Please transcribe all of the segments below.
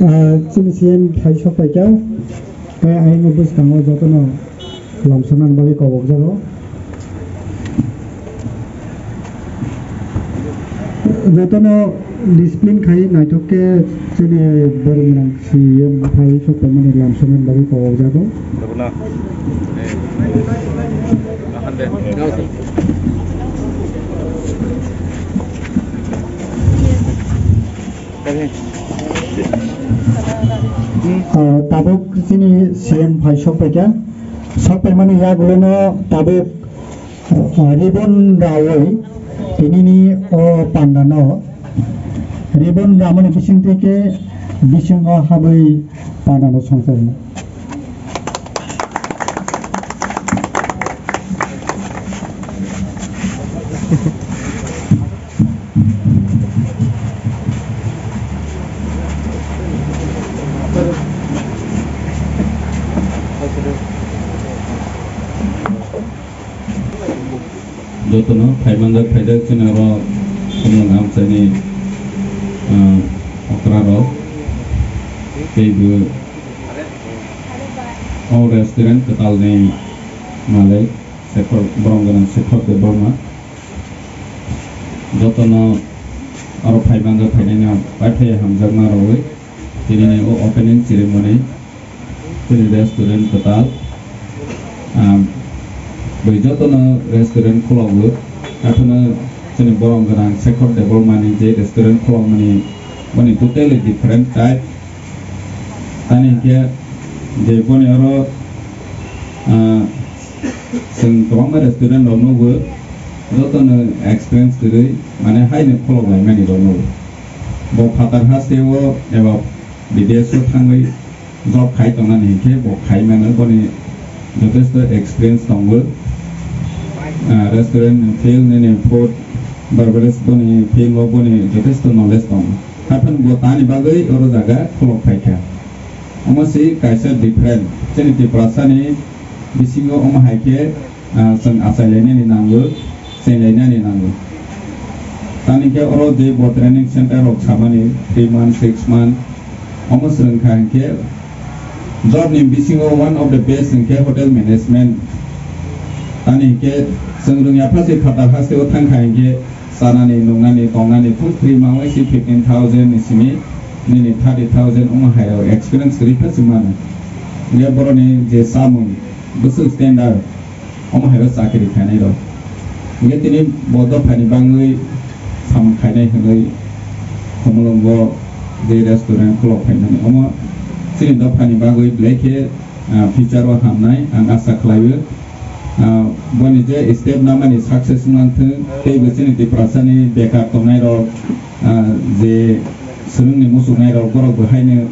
Cimisian Paisho Paika, I know this Kamo Jotono, Lamson and Bali Kobo. Jotono discipline Kai, Nitoke, Sene Berman, CM Paisho Paman, Lamson and Bali Kobo. Tabuk sini CM Paisho Paika, sampai mana ya gulana tabuk ribbon rawai, ini ni pandano ribbon ramai bising teke bising habai pandano songsan. Jotono, Paimanda Padak Chinaro, Kumangam Sani, Okraro, Tebu, all restaurant, Katalne, Malay, Sekor, Brongan, Sekor de Burma. Jotono, our Paimanda Padina, Pate Hamzagna Roy, Tini opening ceremony, Tini restaurant, Katal. Jotono restaurant Kulong, Atona Sini Borong Garang, Sekor de Burmani, restaurant Kulong money totally different type. Tani here, the Bonero Sing Kawama restaurant don't know work, Jotono experience today, Mana high in Kulong like many don't know. Bo Patar has the war about the days of hungry, job kite on an ink, Bo Kai Manor Bonnie, just the experience don't work. Restaurant fail in port barbarous boni fail lo boni just to knowledge tom happen botani bagai or jaga kolok paika omasi kaisa different jeniti prasani bisingo om haike sang asalene ni nango senlena ni nango tani ke oro de bot training center of chamani 3 months 6 months omos rengkha ke job ni bisingo one of the best in ke hotel management tani ke Sengrung ya pasti kata pasti utang kainge sana ni nungani tongani pun 3 months 15,000 isini ni 30,000 hayo experience kerja semana dia baru ni je samun besul standard hayo sakit ikan itu dia tini bodoh pani bangai sam kainai hengai kumulonggo di restoran kelop kainai sini dah pani bangai black feature wa hamnai angasa klayu Boni je step nama ni sukses nanti, tapi begini di perasaan bekar tomai ro, je sering ni musuh nai ro, korang berhai ni,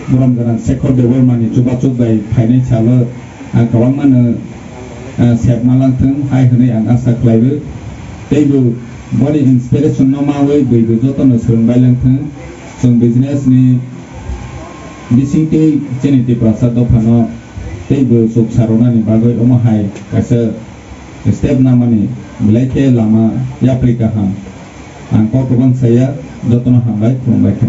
korang dengan sekor dewan mani coba-coba ini calo, kawan mana siap malang teng, hai henai ang asa klaibu, tapi boni inspiration nama we, bagi jodoh no sering balang teng, sering business ni, bising ke jenis di perasaan do pano. Table suk sarona ni bagai hai kasa step nama ni belai lama ya perikahan angkau kawan saya Jotono hambai kurang baik.